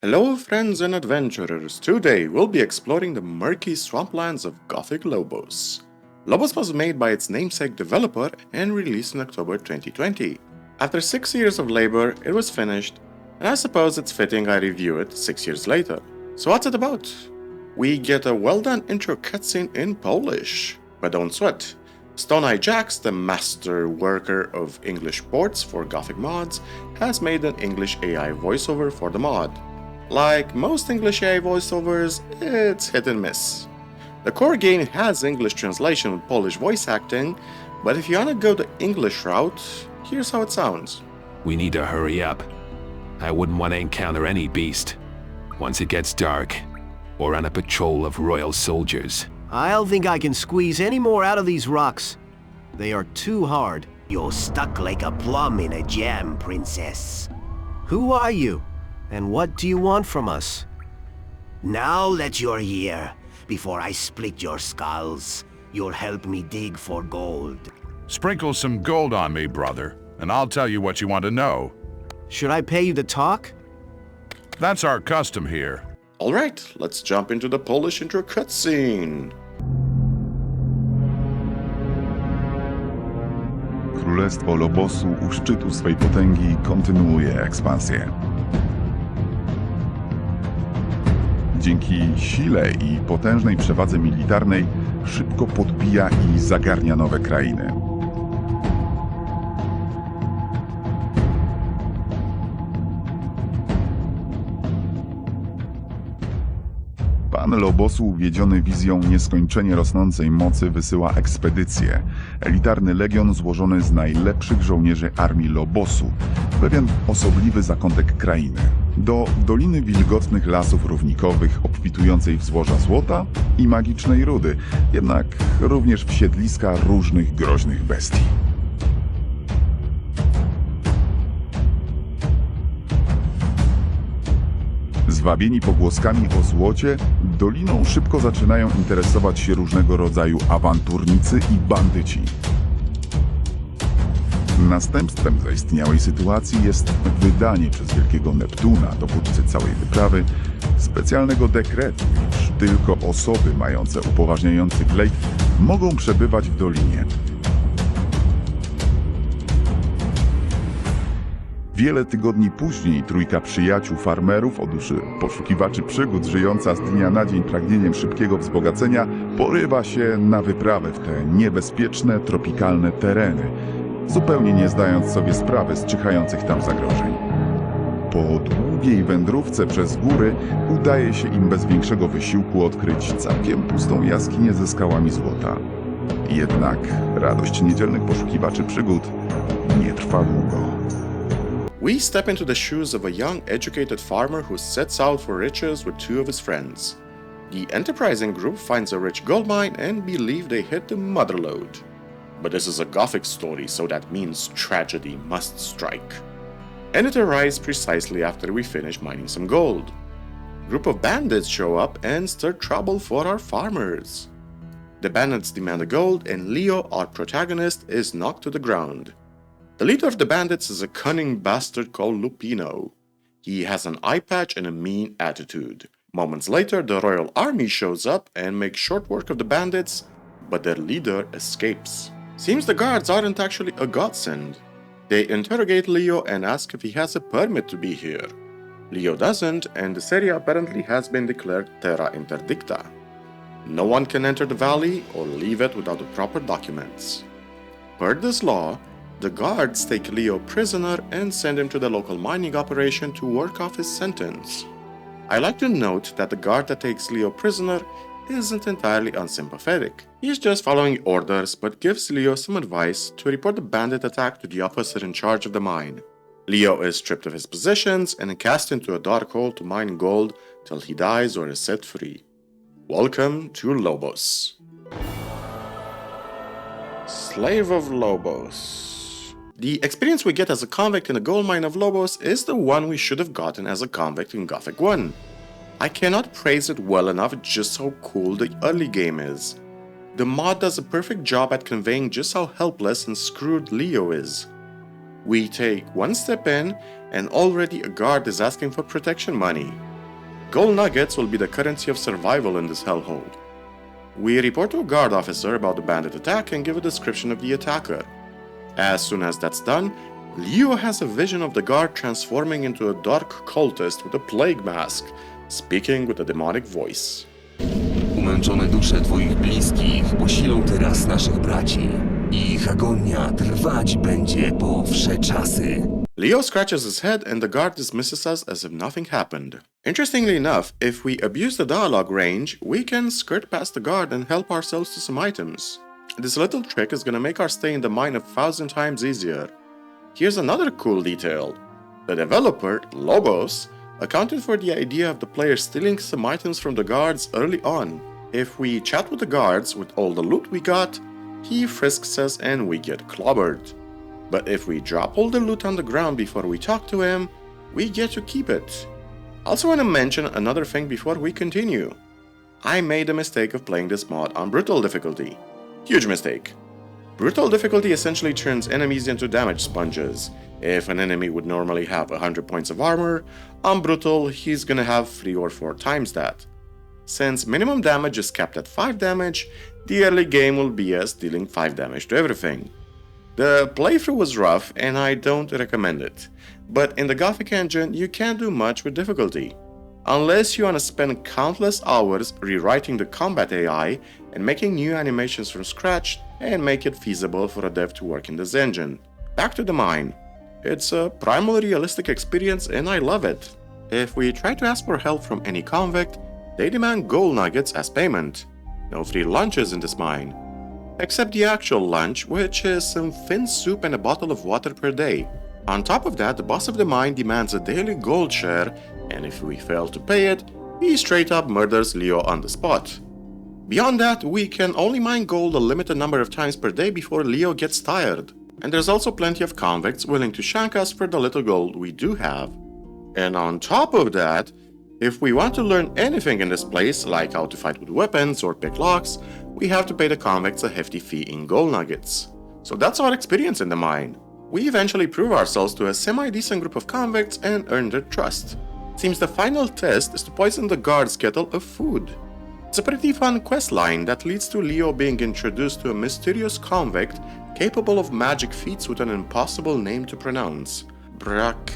Hello friends and adventurers, today we'll be exploring the murky swamplands of Gothic Lobos. Lobos was made by its namesake developer and released in October 2020. After 6 years of labor, it was finished, and I suppose it's fitting I review it 6 years later. So what's it about? We get a well-done intro cutscene in Polish, but don't sweat. Stone Eye Jax, the master worker of English ports for Gothic mods, has made an English AI voiceover for the mod. Like most English AI voiceovers, it's hit and miss. The core game has English translation with Polish voice acting, but if you wanna go the English route, here's how it sounds. We need to hurry up. I wouldn't want to encounter any beast once it gets dark, or on a patrol of royal soldiers. I don't think I can squeeze any more out of these rocks. They are too hard. You're stuck like a plum in a jam, princess. Who are you? And what do you want from us? Now that you're here, before I split your skulls, you'll help me dig for gold. Sprinkle some gold on me, brother, and I'll tell you what you want to know. Should I pay you to talk? That's our custom here. Alright, let's jump into the Polish intro cutscene. Królestwo Lobosu u szczytu swej potęgi kontynuuje ekspansję. Dzięki sile i potężnej przewadze militarnej szybko podbija i zagarnia nowe krainy. Pan Lobosu, uwiedziony wizją nieskończenie rosnącej mocy, wysyła ekspedycję. Elitarny legion złożony z najlepszych żołnierzy armii Lobosu, pewien osobliwy zakątek krainy. Do Doliny Wilgotnych Lasów Równikowych, obfitującej w złoża złota i magicznej rudy, jednak również w siedliska różnych groźnych bestii. Zwabieni pogłoskami o złocie, doliną szybko zaczynają interesować się różnego rodzaju awanturnicy i bandyci. Następstwem zaistniałej sytuacji jest wydanie przez wielkiego Neptuna, dowódcy całej wyprawy, specjalnego dekretu, iż tylko osoby mające upoważniający glejt mogą przebywać w dolinie. Wiele tygodni później trójka przyjaciół farmerów o duszy poszukiwaczy przygód, żyjąca z dnia na dzień pragnieniem szybkiego wzbogacenia, porywa się na wyprawę w te niebezpieczne, tropikalne tereny, zupełnie nie zdając sobie sprawy z czyhających tam zagrożeń. Po długiej wędrówce przez góry udaje się im bez większego wysiłku odkryć całkiem pustą jaskinię ze skałami złota. Jednak radość niedzielnych poszukiwaczy przygód nie trwa długo. We step into the shoes of a young, educated farmer who sets out for riches with two of his friends. The enterprising group finds a rich gold mine and believe they hit the motherlode. But this is a Gothic story, so that means tragedy must strike. And it arrives precisely after we finish mining some gold. A group of bandits show up and stir trouble for our farmers. The bandits demand the gold, and Leo, our protagonist, is knocked to the ground. The leader of the bandits is a cunning bastard called Lupino. He has an eye patch and a mean attitude. Moments later, the royal army shows up and makes short work of the bandits, but their leader escapes. Seems the guards aren't actually a godsend. They interrogate Leo and ask if he has a permit to be here. Leo doesn't, and this area apparently has been declared terra interdicta. No one can enter the valley or leave it without the proper documents. Per this law, the guards take Leo prisoner and send him to the local mining operation to work off his sentence. I like to note that the guard that takes Leo prisoner isn't entirely unsympathetic. He's just following orders but gives Leo some advice to report the bandit attack to the officer in charge of the mine. Leo is stripped of his possessions and cast into a dark hole to mine gold till he dies or is set free. Welcome to Lobos. Slave of Lobos. The experience we get as a convict in the gold mine of Lobos is the one we should have gotten as a convict in Gothic 1. I cannot praise it well enough just how cool the early game is. The mod does a perfect job at conveying just how helpless and screwed Leo is. We take one step in and already a guard is asking for protection money. Gold nuggets will be the currency of survival in this hellhole. We report to a guard officer about the bandit attack and give a description of the attacker. As soon as that's done, Leo has a vision of the guard transforming into a dark cultist with a plague mask, speaking with a demonic voice. Umęczone dusze twoich bliskich posilą teraz naszych braci. I ich agonia trwać będzie po wsze czasy. Leo scratches his head and the guard dismisses us as if nothing happened. Interestingly enough, if we abuse the dialogue range, we can skirt past the guard and help ourselves to some items. This little trick is gonna make our stay in the mine 1,000 times easier. Here's another cool detail. The developer, Lobos, accounted for the idea of the player stealing some items from the guards early on. If we chat with the guards with all the loot we got, he frisks us and we get clobbered. But if we drop all the loot on the ground before we talk to him, we get to keep it. Also want to mention another thing before we continue. I made the mistake of playing this mod on brutal difficulty. Huge mistake. Brutal difficulty essentially turns enemies into damage sponges. If an enemy would normally have 100 points of armor, on brutal he's gonna have 3 or 4 times that. Since minimum damage is capped at 5 damage, the early game will be us dealing 5 damage to everything. The playthrough was rough and I don't recommend it, but in the Gothic engine you can't do much with difficulty. Unless you want to spend countless hours rewriting the combat AI and making new animations from scratch and make it feasible for a dev to work in this engine. Back to the mine. It's a primal realistic experience and I love it. If we try to ask for help from any convict, they demand gold nuggets as payment. No free lunches in this mine. Except the actual lunch, which is some thin soup and a bottle of water per day. On top of that, the boss of the mine demands a daily gold share, and if we fail to pay it, he straight up murders Leo on the spot. Beyond that, we can only mine gold a limited number of times per day before Leo gets tired. And there's also plenty of convicts willing to shank us for the little gold we do have. And on top of that, if we want to learn anything in this place, like how to fight with weapons or pick locks, we have to pay the convicts a hefty fee in gold nuggets. So that's our experience in the mine. We eventually prove ourselves to a semi-decent group of convicts and earn their trust. Seems the final test is to poison the guard's kettle of food. It's a pretty fun questline that leads to Leo being introduced to a mysterious convict capable of magic feats with an impossible name to pronounce. Fuck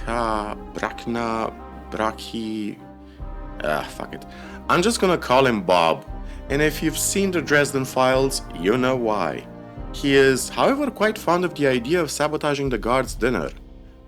it. I'm just gonna call him Bob, and if you've seen the Dresden Files, you know why. He is, however, quite fond of the idea of sabotaging the guard's dinner.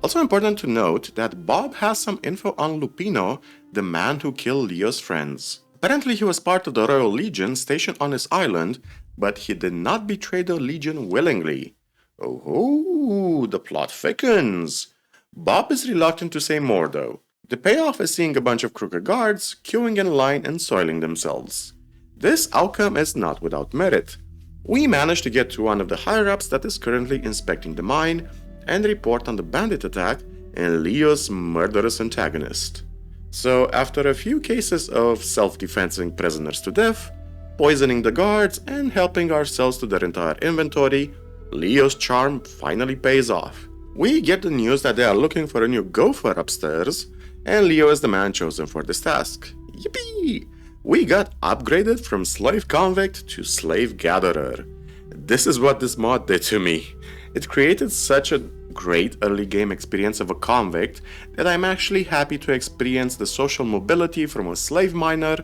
Also important to note that Bob has some info on Lupino, the man who killed Leo's friends. Apparently he was part of the Royal Legion stationed on his island, but he did not betray the Legion willingly. Oh, the plot thickens. Bob is reluctant to say more though. The payoff is seeing a bunch of crooked guards queuing in line and soiling themselves. This outcome is not without merit. We managed to get to one of the higher-ups that is currently inspecting the mine and report on the bandit attack and Leo's murderous antagonist. So after a few cases of self-defensing prisoners to death, poisoning the guards, and helping ourselves to their entire inventory, Leo's charm finally pays off. We get the news that they are looking for a new gopher upstairs, and Leo is the man chosen for this task. Yippee! We got upgraded from slave convict to slave gatherer. This is what this mod did to me. It created such a great early game experience of a convict that I'm actually happy to experience the social mobility from a slave miner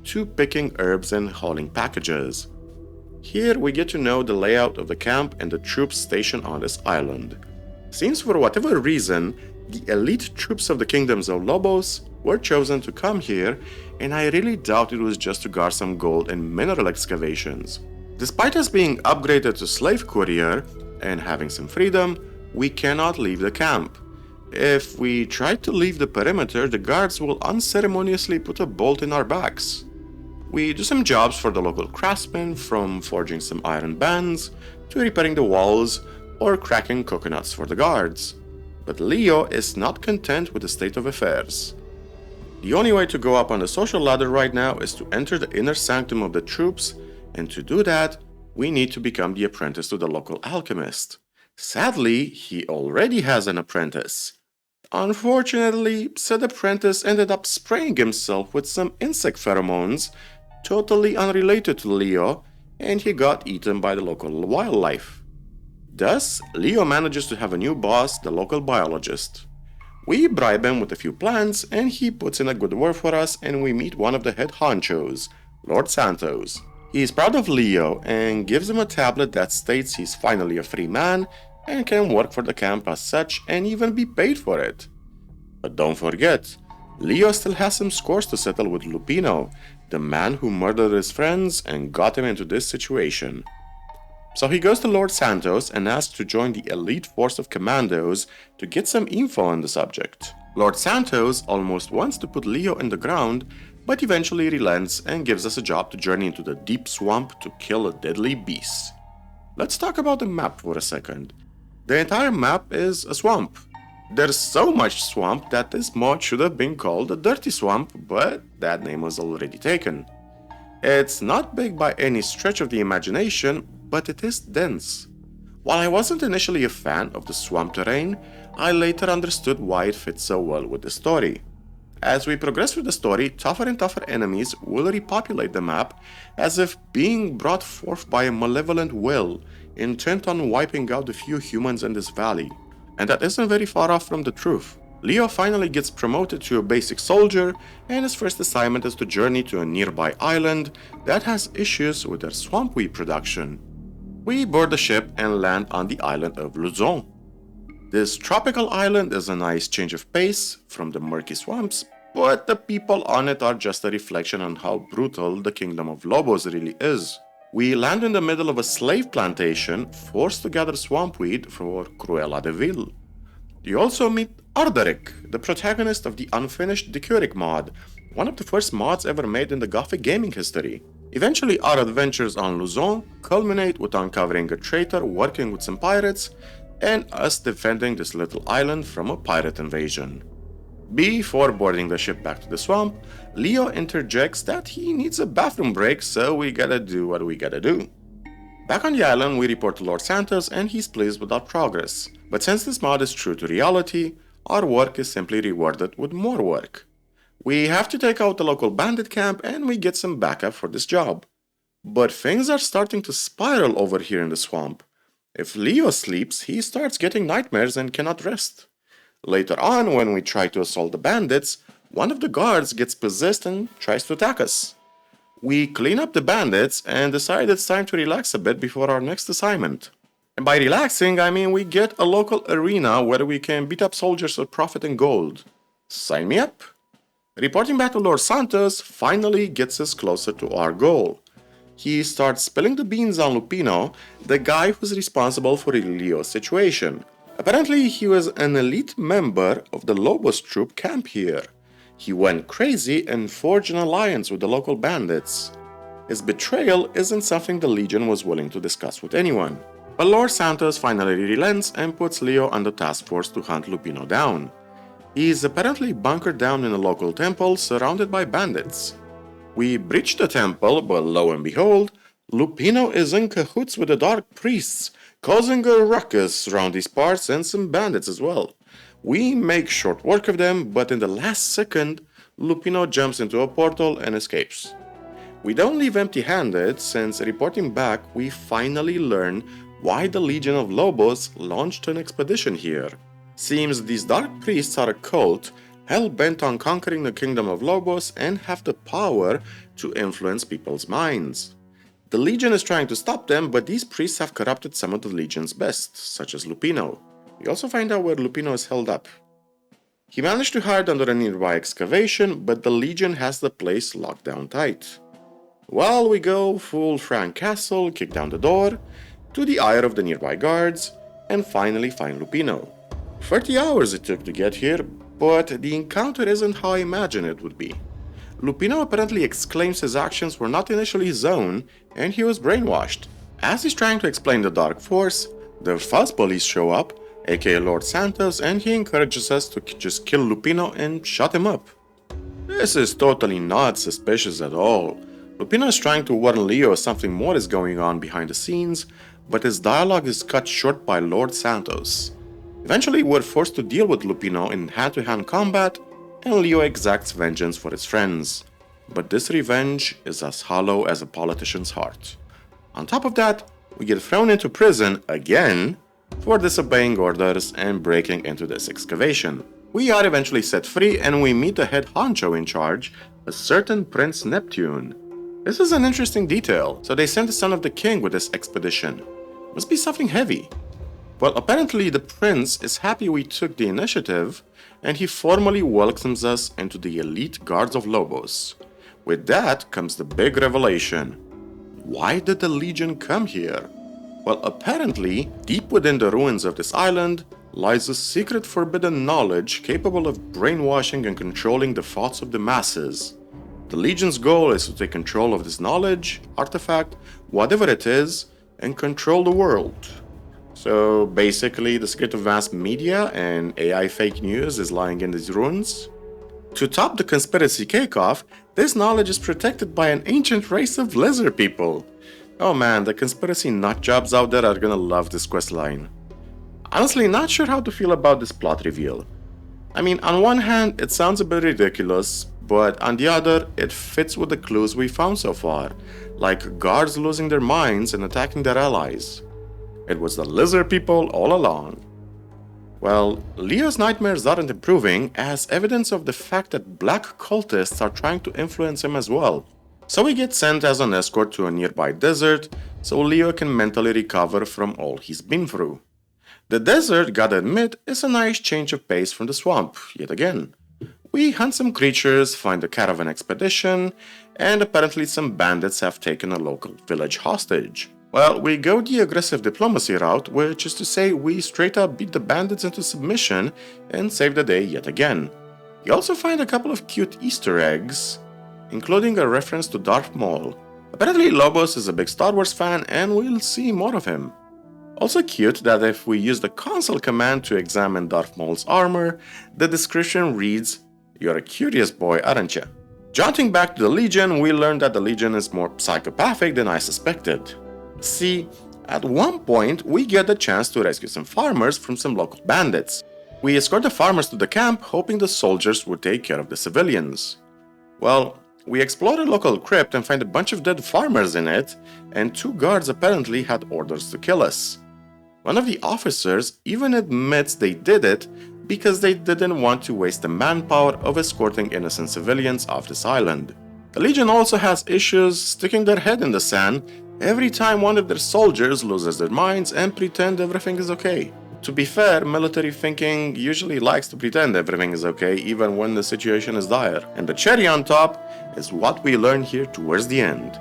to picking herbs and hauling packages. Here we get to know the layout of the camp and the troops stationed on this island. Seems for whatever reason, the elite troops of the kingdoms of Lobos were chosen to come here, and I really doubt it was just to guard some gold and mineral excavations. Despite us being upgraded to slave courier and having some freedom, we cannot leave the camp. If we try to leave the perimeter, the guards will unceremoniously put a bolt in our backs. We do some jobs for the local craftsmen, from forging some iron bands to repairing the walls or cracking coconuts for the guards. But Leo is not content with the state of affairs. The only way to go up on the social ladder right now is to enter the inner sanctum of the troops, and to do that, we need to become the apprentice to the local alchemist. Sadly, he already has an apprentice. unfortunately, said apprentice ended up spraying himself with some insect pheromones, totally unrelated to Leo, and he got eaten by the local wildlife. Thus, Leo manages to have a new boss, the local biologist. We bribe him with a few plants, and he puts in a good word for us, and we meet one of the head honchos, Lord Santos. He is proud of Leo and gives him a tablet that states he's finally a free man and can work for the camp as such and even be paid for it. But don't forget, Leo still has some scores to settle with Lupino, the man who murdered his friends and got him into this situation. So he goes to Lord Santos and asks to join the elite force of commandos to get some info on the subject. Lord Santos almost wants to put Leo in the ground, but eventually relents and gives us a job to journey into the deep swamp to kill a deadly beast. Let's talk about the map for a second. The entire map is a swamp. There's so much swamp that this mod should have been called a dirty swamp, but that name was already taken. It's not big by any stretch of the imagination, but it is dense. While I wasn't initially a fan of the swamp terrain, I later understood why it fits so well with the story. As we progress through the story, tougher and tougher enemies will repopulate the map as if being brought forth by a malevolent will, intent on wiping out the few humans in this valley. And that isn't very far off from the truth. Leo finally gets promoted to a basic soldier, and his first assignment is to journey to a nearby island that has issues with their swampweed production. We board the ship and land on the island of Luzon. This tropical island is a nice change of pace from the murky swamps, but the people on it are just a reflection on how brutal the kingdom of Lobos really is. We land in the middle of a slave plantation, forced to gather swampweed for Cruella de Vil. You also meet Ardaric, the protagonist of the unfinished Decuric mod, one of the first mods ever made in the Gothic gaming history. Eventually, our adventures on Luzon culminate with uncovering a traitor working with some pirates, and us defending this little island from a pirate invasion. Before boarding the ship back to the swamp, Leo interjects that he needs a bathroom break, so we gotta do what we gotta do. Back on the island, we report to Lord Santos and he's pleased with our progress. But since this mod is true to reality, our work is simply rewarded with more work. We have to take out the local bandit camp and we get some backup for this job. But things are starting to spiral over here in the swamp. If Leo sleeps, he starts getting nightmares and cannot rest. Later on, when we try to assault the bandits, one of the guards gets possessed and tries to attack us. We clean up the bandits and decide it's time to relax a bit before our next assignment. And by relaxing, I mean we get a local arena where we can beat up soldiers for profit and gold. Sign me up! Reporting back to Lord Santos finally gets us closer to our goal. He starts spilling the beans on Lupino, the guy who's responsible for Leo's situation. Apparently, he was an elite member of the Lobos troop camp here. He went crazy and forged an alliance with the local bandits. His betrayal isn't something the Legion was willing to discuss with anyone. But Lord Santos finally relents and puts Leo on the task force to hunt Lupino down. He is apparently bunkered down in a local temple surrounded by bandits. We breach the temple, but lo and behold, Lupino is in cahoots with the dark priests, causing a ruckus around these parts and some bandits as well. We make short work of them, but in the last second, Lupino jumps into a portal and escapes. We don't leave empty-handed, since reporting back, we finally learn why the Legion of Lobos launched an expedition here. Seems these dark priests are a cult, hell-bent on conquering the kingdom of Lobos and have the power to influence people's minds. The Legion is trying to stop them, but these priests have corrupted some of the Legion's best, such as Lupino. We also find out where Lupino is held up. He managed to hide under a nearby excavation, but the Legion has the place locked down tight. Well, we go full Frank Castle, kick down the door, to the ire of the nearby guards, and finally find Lupino. 30 hours it took to get here, but the encounter isn't how I imagined it would be. Lupino apparently exclaims his actions were not initially his own, and he was brainwashed. As he's trying to explain the Dark Force, the Fuzz Police show up, aka Lord Santos, and he encourages us to just kill Lupino and shut him up. This is totally not suspicious at all. Lupino is trying to warn Leo something more is going on behind the scenes, but his dialogue is cut short by Lord Santos. Eventually, we're forced to deal with Lupino in hand-to-hand combat, and Leo exacts vengeance for his friends. But this revenge is as hollow as a politician's heart. On top of that, we get thrown into prison again for disobeying orders and breaking into this excavation. We are eventually set free and we meet the head honcho in charge, a certain Prince Neptune. This is an interesting detail. So they sent the son of the king with this expedition. Must be something heavy. Well, apparently the prince is happy we took the initiative and he formally welcomes us into the elite guards of Lobos. With that comes the big revelation. Why did the Legion come here? Well, apparently, deep within the ruins of this island lies a secret forbidden knowledge capable of brainwashing and controlling the thoughts of the masses. The Legion's goal is to take control of this knowledge, artifact, whatever it is, and control the world. So basically, the secret of mass media and AI fake news is lying in these ruins. To top the conspiracy cake off, this knowledge is protected by an ancient race of lizard people. Oh man, the conspiracy nutjobs out there are gonna love this questline. Honestly, not sure how to feel about this plot reveal. I mean, on one hand, it sounds a bit ridiculous, but on the other, it fits with the clues we found so far, like guards losing their minds and attacking their allies. It was the lizard people all along. Well, Leo's nightmares aren't improving as evidence of the fact that black cultists are trying to influence him as well. So he gets sent as an escort to a nearby desert so Leo can mentally recover from all he's been through. The desert, gotta admit, is a nice change of pace from the swamp, yet again. We hunt some creatures, find a caravan expedition, and apparently some bandits have taken a local village hostage. Well, we go the aggressive diplomacy route, which is to say we straight up beat the bandits into submission and save the day yet again. You also find a couple of cute Easter eggs, including a reference to Darth Maul. Apparently Lobos is a big Star Wars fan and we'll see more of him. Also cute that if we use the console command to examine Darth Maul's armor, the description reads, "You're a curious boy, aren't you?" Jotting back to the Legion, we learn that the Legion is more psychopathic than I suspected. See, at one point we get the chance to rescue some farmers from some local bandits. We escort the farmers to the camp, hoping the soldiers would take care of the civilians. Well, we explore a local crypt and find a bunch of dead farmers in it, and two guards apparently had orders to kill us. One of the officers even admits they did it because they didn't want to waste the manpower of escorting innocent civilians off this island. The Legion also has issues sticking their head in the sand every time one of their soldiers loses their minds and pretend everything is okay. To be fair, military thinking usually likes to pretend everything is okay even when the situation is dire. And the cherry on top is what we learn here towards the end.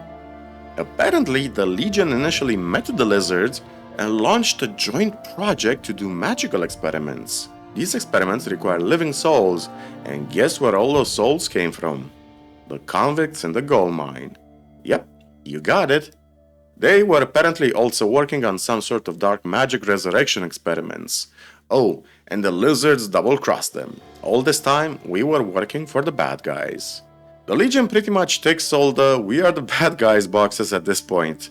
Apparently, the Legion initially met the lizards and launched a joint project to do magical experiments. These experiments require living souls, and guess where all those souls came from? The convicts in the gold mine. Yep, you got it. They were apparently also working on some sort of dark magic resurrection experiments. Oh, and the lizards double-crossed them. All this time, we were working for the bad guys. The Legion pretty much ticks all the "we are the bad guys" boxes at this point.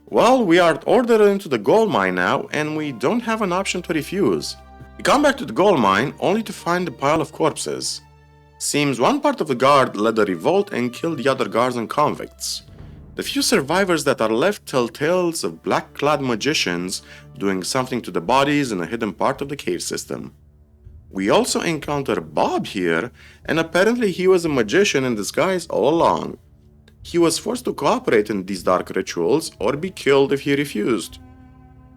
Well, we are ordered into the gold mine now, and we don't have an option to refuse. We come back to the gold mine only to find a pile of corpses. Seems one part of the guard led a revolt and killed the other guards and convicts. The few survivors that are left tell tales of black-clad magicians doing something to the bodies in a hidden part of the cave system. We also encounter Bob here, and apparently he was a magician in disguise all along. He was forced to cooperate in these dark rituals or be killed if he refused.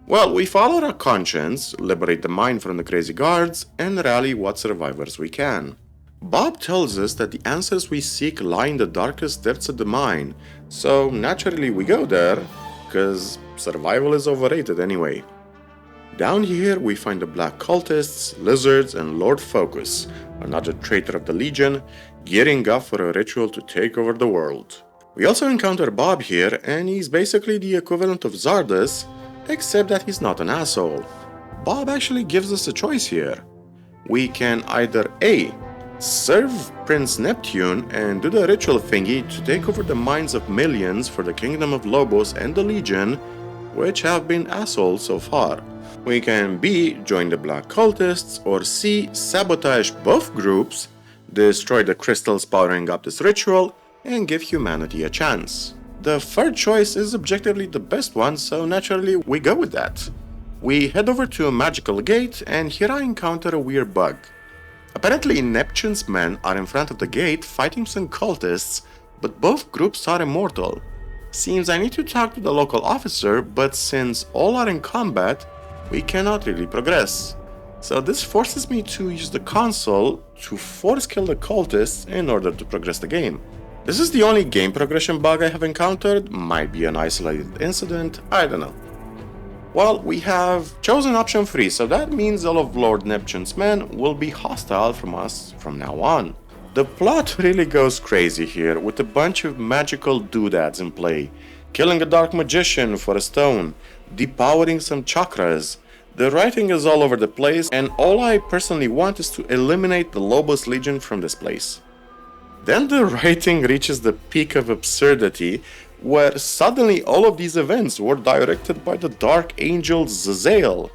Well, we follow our conscience, liberate the mine from the crazy guards, and rally what survivors we can. Bob tells us that the answers we seek lie in the darkest depths of the mine, so naturally we go there, cause survival is overrated anyway. Down here we find the black cultists, lizards, and Lord Focus, another traitor of the Legion, gearing up for a ritual to take over the world. We also encounter Bob here, and he's basically the equivalent of Zardes, except that he's not an asshole. Bob actually gives us a choice here. We can either A. serve Prince Neptune and do the ritual thingy to take over the minds of millions for the Kingdom of Lobos and the Legion, which have been assholes so far. We can B. join the Black Cultists, or C. sabotage both groups, destroy the crystals powering up this ritual, and give humanity a chance. The third choice is objectively the best one, so naturally we go with that. We head over to a magical gate, and here I encounter a weird bug. Apparently Neptune's men are in front of the gate fighting some cultists, but both groups are immortal. Seems I need to talk to the local officer, but since all are in combat, we cannot really progress. So this forces me to use the console to force kill the cultists in order to progress the game. This is the only game progression bug I have encountered, might be an isolated incident, I don't know. Well, we have chosen option 3, so that means all of Lord Neptune's men will be hostile from us from now on. The plot really goes crazy here, with a bunch of magical doodads in play. Killing a dark magician for a stone, depowering some chakras. The writing is all over the place, and all I personally want is to eliminate the Lobos Legion from this place. Then the writing reaches the peak of absurdity, where suddenly all of these events were directed by the Dark Angel Zazael,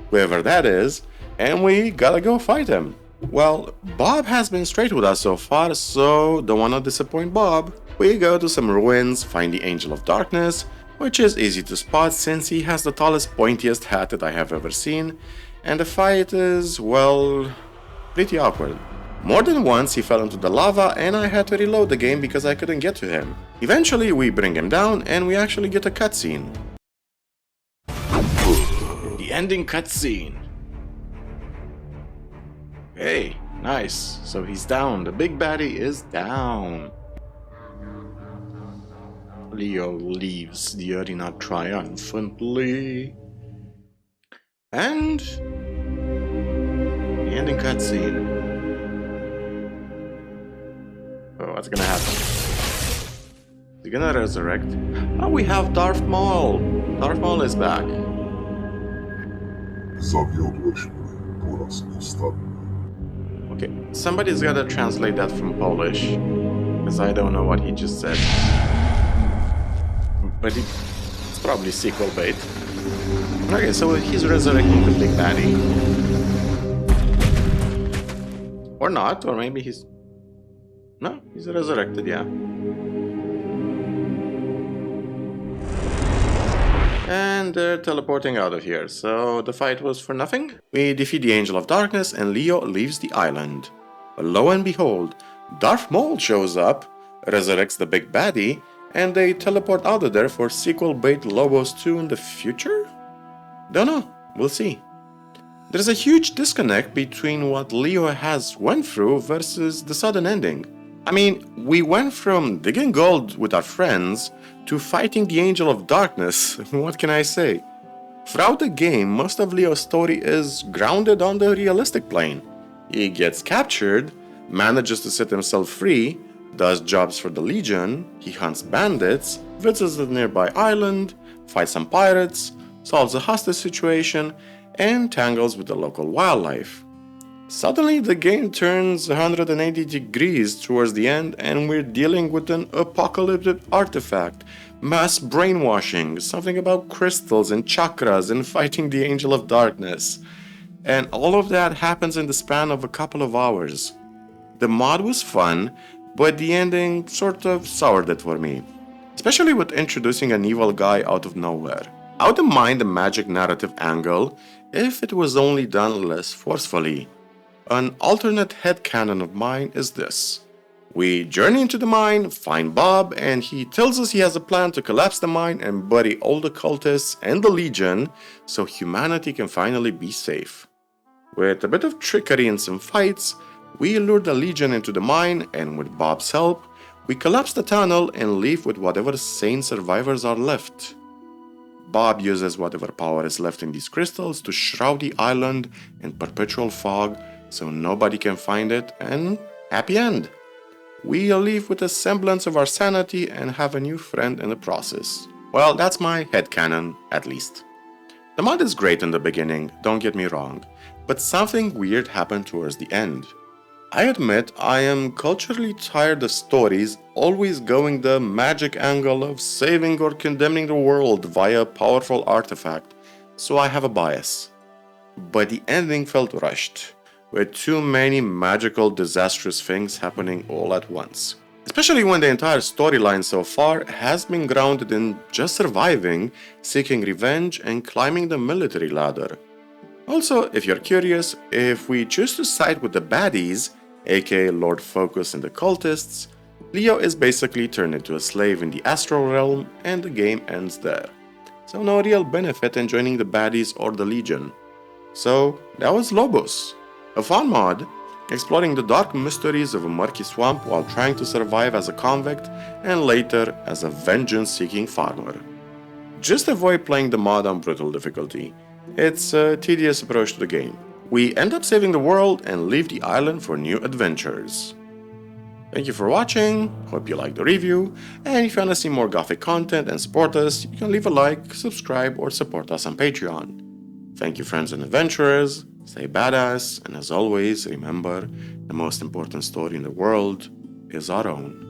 whoever that is, and we gotta go fight him. Well, Bob has been straight with us so far, so don't wanna disappoint Bob. We go to some ruins, find the Angel of Darkness, which is easy to spot since he has the tallest, pointiest hat that I have ever seen, and the fight is, well, pretty awkward. More than once he fell into the lava and I had to reload the game because I couldn't get to him. Eventually we bring him down and we actually get a cutscene. The ending cutscene. Hey, nice. So he's down. The big baddie is down. Leo leaves the arena triumphantly. And the ending cutscene. Oh, what's gonna happen? Is he gonna resurrect? Oh, we have Darth Maul! Darth Maul is back. Zawiodłeś mnie po raz ostatni. Okay, somebody's gotta translate that from Polish, because I don't know what he just said. But it's probably sequel bait. Okay, so he's resurrecting the big baddie. Or not, or maybe he's... No, he's resurrected, yeah. And they're teleporting out of here, so the fight was for nothing. We defeat the Angel of Darkness and Leo leaves the island. But lo and behold, Darth Maul shows up, resurrects the big baddie, and they teleport out of there for sequel bait Lobos 2 in the future? Don't know, we'll see. There's a huge disconnect between what Leo has went through versus the sudden ending. I mean, we went from digging gold with our friends to fighting the Angel of Darkness, what can I say? Throughout the game, most of Leo's story is grounded on the realistic plane. He gets captured, manages to set himself free, does jobs for the Legion, he hunts bandits, visits a nearby island, fights some pirates, solves a hostage situation, and tangles with the local wildlife. Suddenly, the game turns 180 degrees towards the end and we're dealing with an apocalyptic artifact, mass brainwashing, something about crystals and chakras and fighting the Angel of Darkness. And all of that happens in the span of a couple of hours. The mod was fun, but the ending sort of soured it for me, especially with introducing an evil guy out of nowhere. I wouldn't mind the magic narrative angle if it was only done less forcefully. An alternate headcanon of mine is this. We journey into the mine, find Bob, and he tells us he has a plan to collapse the mine and bury all the cultists and the Legion so humanity can finally be safe. With a bit of trickery and some fights, we lure the Legion into the mine, and with Bob's help, we collapse the tunnel and leave with whatever sane survivors are left. Bob uses whatever power is left in these crystals to shroud the island in perpetual fog so nobody can find it, and happy end. We leave with a semblance of our sanity and have a new friend in the process. Well, that's my headcanon, at least. The mod is great in the beginning, don't get me wrong, but something weird happened towards the end. I admit I am culturally tired of stories always going the magic angle of saving or condemning the world via a powerful artifact, so I have a bias. but the ending felt rushed, with too many magical, disastrous things happening all at once. Especially when the entire storyline so far has been grounded in just surviving, seeking revenge, and climbing the military ladder. Also, if you're curious, if we choose to side with the baddies, aka Lord Focus and the cultists, Leo is basically turned into a slave in the astral realm and the game ends there. So no real benefit in joining the baddies or the Legion. So that was Lobos, a fun mod exploring the dark mysteries of a murky swamp while trying to survive as a convict and later as a vengeance-seeking farmer. Just avoid playing the mod on brutal difficulty. It's a tedious approach to the game. We end up saving the world and leave the island for new adventures. Thank you for watching, hope you liked the review, and if you want to see more Gothic content and support us, you can leave a like, subscribe, or support us on Patreon. Thank you, friends and adventurers, stay badass, and as always, remember, the most important story in the world is our own.